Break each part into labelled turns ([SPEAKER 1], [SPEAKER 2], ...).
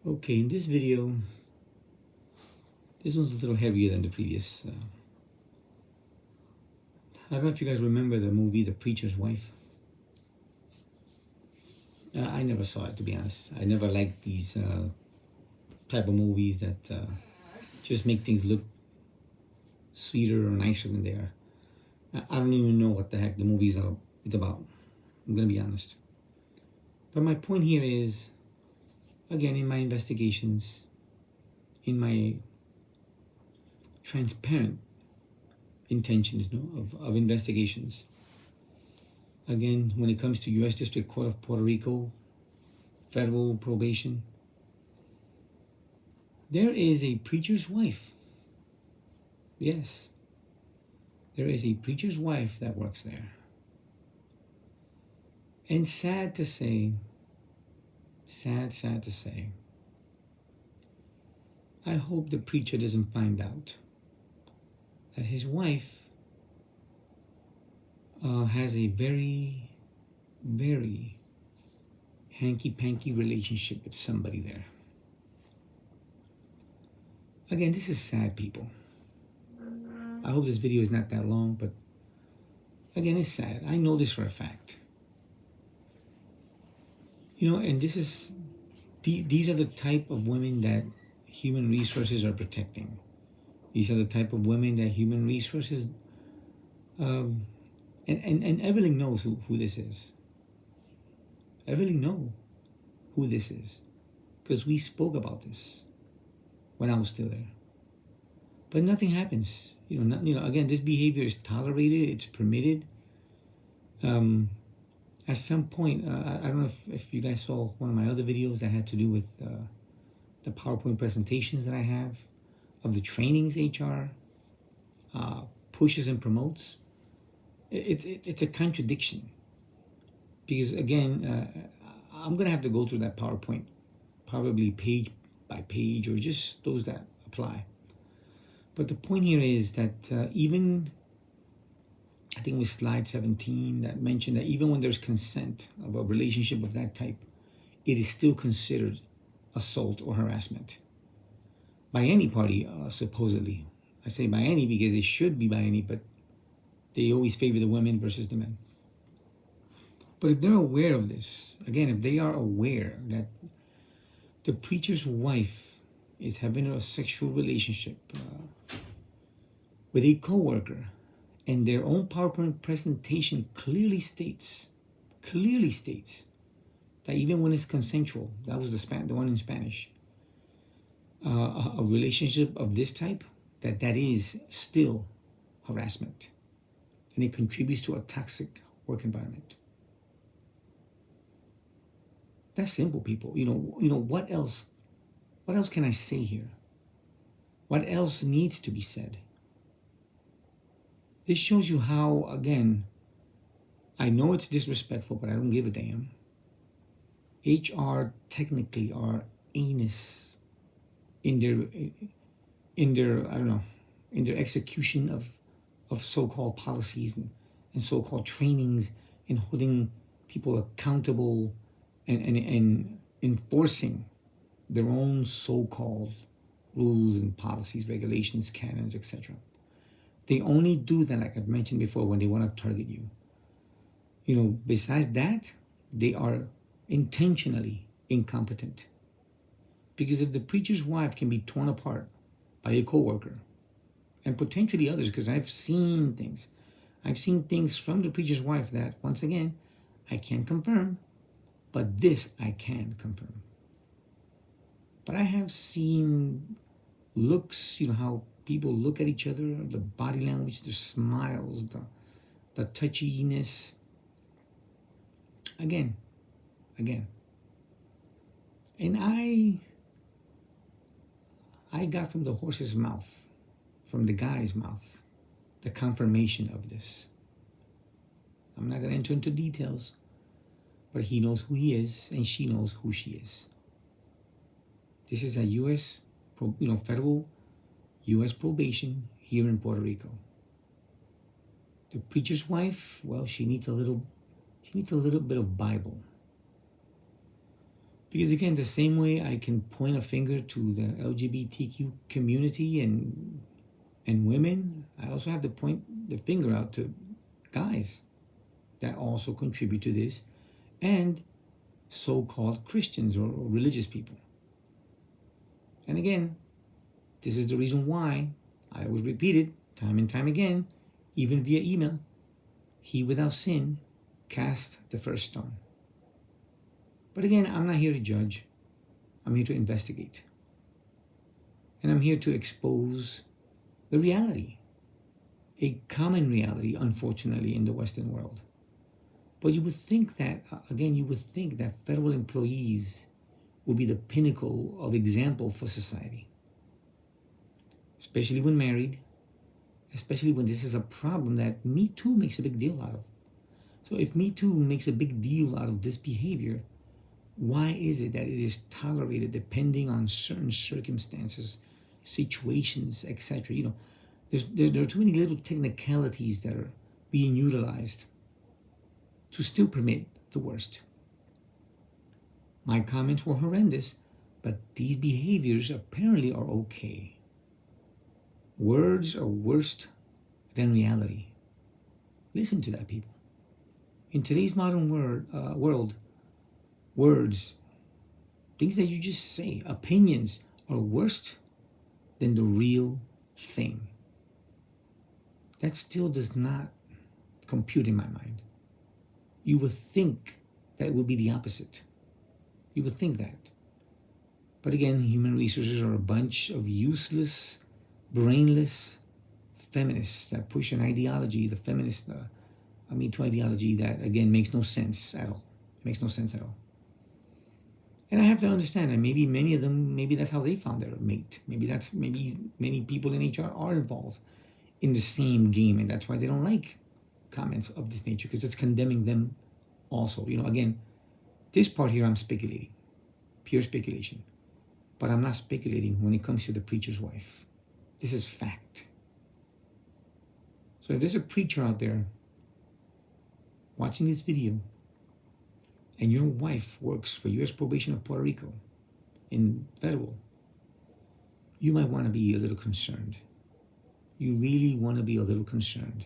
[SPEAKER 1] Okay, in this video, this one's a little heavier than the previous. I don't know if you guys remember the movie The Preacher's Wife. I never saw it, to be honest. I never liked these type of movies that just make things look sweeter or nicer than they are. I don't even know what the heck the movie's it's about. I'm gonna be honest. But my point here is, again, in my investigations, in my transparent intentions of investigations, again, when it comes to U.S. District Court of Puerto Rico, federal probation, there is a preacher's wife. Yes, there is a preacher's wife that works there. And sad to say, I hope the preacher doesn't find out that his wife has a very, very hanky-panky relationship with somebody there. Again, this is sad, people. I hope this video is not that long, but again, it's sad. I know this for a fact. You know, and these are the type of women that human resources are protecting. These are the type of women that human resources, and Evelyn knows who this is. Evelyn knows who this is, because we spoke about this when I was still there. But nothing happens. Again, this behavior is tolerated, it's permitted. At some point, I don't know if you guys saw one of my other videos that had to do with the PowerPoint presentations that I have of the trainings HR pushes and promotes. It's a contradiction, because again, I'm gonna have to go through that PowerPoint, probably page by page, or just those that apply. But the point here is that even, I think it was slide 17 that mentioned that even when there's consent of a relationship of that type, it is still considered assault or harassment by any party, supposedly. I say by any because it should be by any, but they always favor the women versus the men. But if they're aware of this, again, if they are aware that the preacher's wife is having a sexual relationship with a coworker, and their own PowerPoint presentation clearly states that even when it's consensual, that was the one in Spanish, a relationship of this type, that is still harassment, and it contributes to a toxic work environment. That's simple, people. What else can I say here? What else needs to be said? This shows you how, again, I know it's disrespectful, but I don't give a damn. HR technically are anus in their I don't know, in their execution of so-called policies and so-called trainings, and holding people accountable and enforcing their own so-called rules and policies, regulations, canons, etc. They only do that, like I've mentioned before, when they want to target you. Besides that, they are intentionally incompetent. Because if the preacher's wife can be torn apart by a coworker, and potentially others, because I've seen things from the preacher's wife that, once again, I can't confirm, but this I can confirm. But I have seen looks, how people look at each other, the body language, the smiles, the touchiness. Again. And I got from the horse's mouth, from the guy's mouth, the confirmation of this. I'm not going to enter into details, but he knows who he is, and she knows who she is. This is a U.S., federal U.S. probation here in Puerto Rico. The preacher's wife, well, she needs a little bit of Bible. Because again, the same way I can point a finger to the LGBTQ community and women, I also have to point the finger out to guys that also contribute to this, and so-called Christians or religious people. And again, this is the reason why I always repeat it time and time again, even via email. He without sin cast the first stone. But again, I'm not here to judge. I'm here to investigate. And I'm here to expose the reality, a common reality, unfortunately, in the Western world. But you would think that, you would think that federal employees would be the pinnacle of example for society, especially when married, especially when this is a problem that Me Too makes a big deal out of. So if Me Too makes a big deal out of this behavior, why is it that it is tolerated depending on certain circumstances, situations, etc.? There are too many little technicalities that are being utilized to still permit the worst. My comments were horrendous, but these behaviors apparently are okay. Words are worse than reality. Listen to that, people. In today's modern world, words, things that you just say, opinions are worse than the real thing. That still does not compute in my mind. You would think that it would be the opposite. You would think that. But again, human resources are a bunch of useless, brainless feminists that push an ideology, the feminist Me Too ideology, that again makes no sense at all. It makes no sense at all. And I have to understand that maybe many of them, maybe that's how they found their mate. Maybe many people in HR are involved in the same game, and that's why they don't like comments of this nature, because it's condemning them also. Again, this part here I'm speculating, pure speculation. But I'm not speculating when it comes to the preacher's wife. This is fact. So if there's a preacher out there watching this video, and your wife works for U.S. Probation of Puerto Rico in federal, you might want to be a little concerned. You really want to be a little concerned.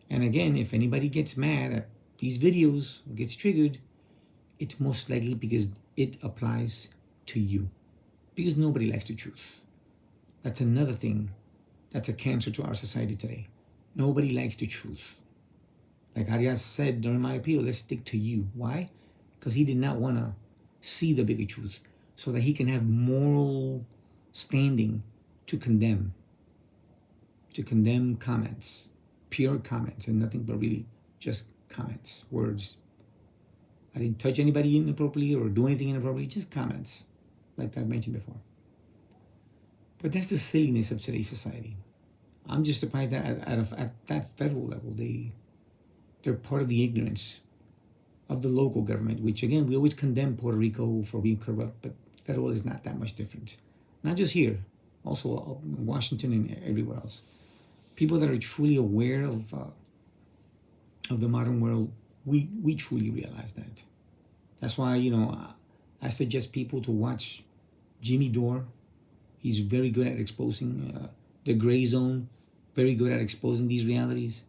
[SPEAKER 1] And again, if anybody gets mad at these videos, gets triggered, it's most likely because it applies to you. Because nobody likes the truth. That's another thing that's a cancer to our society today. Nobody likes the truth. Like Arias said during my appeal, let's stick to you. Why? Because he did not want to see the bigger truth so that he can have moral standing to condemn comments, pure comments, and nothing but really just comments, words. I didn't touch anybody inappropriately or do anything inappropriately, just comments, like I mentioned before. But that's the silliness of today's society. I'm just surprised that at that federal level, they're part of the ignorance of the local government, which again, we always condemn Puerto Rico for being corrupt, but federal is not that much different. Not just here, also in Washington and everywhere else. People that are truly aware of the modern world, we truly realize that. That's why, I suggest people to watch Jimmy Dore. He's very good at exposing the gray zone, very good at exposing these realities.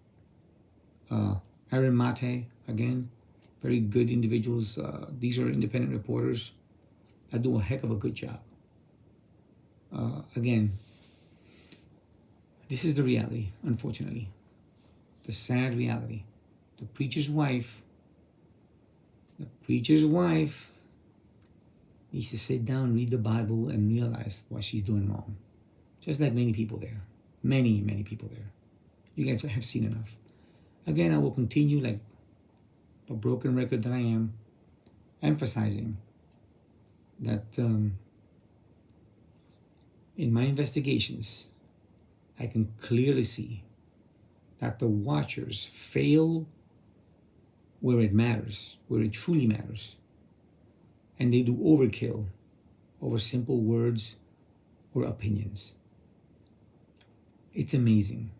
[SPEAKER 1] Aaron Mate, again, very good individuals. These are independent reporters that do a heck of a good job. Again, this is the reality, unfortunately. The sad reality. The preacher's wife needs to sit down, read the Bible, and realize what she's doing wrong. Just like many people there. Many, many people there. You guys have seen enough. Again, I will continue like a broken record that I am, emphasizing that in my investigations, I can clearly see that the watchers fail where it matters, where it truly matters. And they do overkill over simple words or opinions. It's amazing.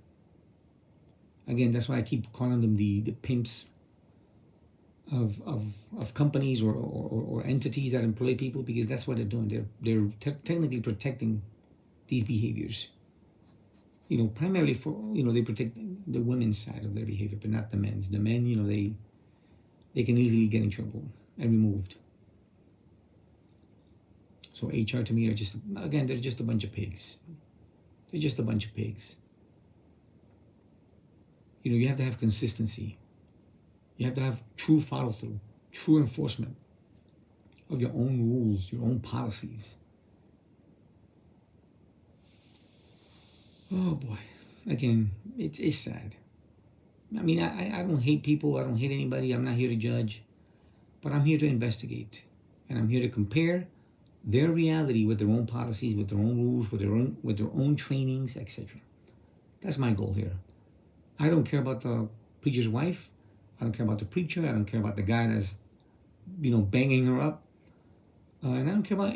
[SPEAKER 1] Again, that's why I keep calling them the pimps of companies or entities that employ people, because that's what they're doing. They're technically protecting these behaviors. Primarily for they protect the women's side of their behavior, but not the men's. The men, they can easily get in trouble and removed. So HR to me are just, again, they're just a bunch of pigs. They're just a bunch of pigs. You have to have consistency. You have to have true follow through, true enforcement of your own rules, your own policies. Oh boy. Again, it's sad. I mean, I don't hate people. I don't hate anybody. I'm not here to judge. But I'm here to investigate. And I'm here to compare their reality with their own policies, with their own rules, with their own trainings, etc. That's my goal here. I don't care about the preacher's wife. I don't care about the preacher. I don't care about the guy that's, banging her up. And I don't care about,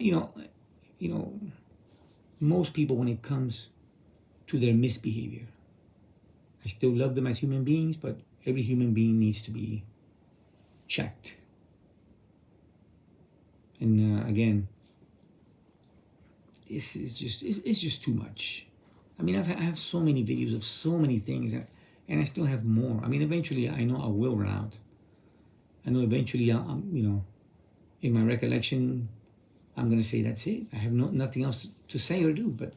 [SPEAKER 1] most people when it comes to their misbehavior. I still love them as human beings, but every human being needs to be checked. And again, this is it's just too much. I mean, I have so many videos of so many things, and I still have more. I mean, eventually, I know I will run out. I know eventually, in my recollection, I'm gonna say that's it. I have nothing else to say or do. But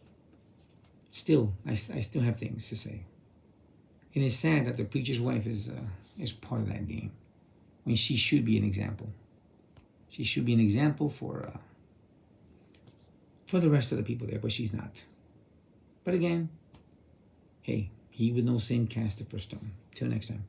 [SPEAKER 1] still, I still have things to say. And it's sad that the preacher's wife is part of that game, when she should be an example. She should be an example for the rest of the people there, but she's not. But again, hey, he with no sin cast the first stone. Till next time.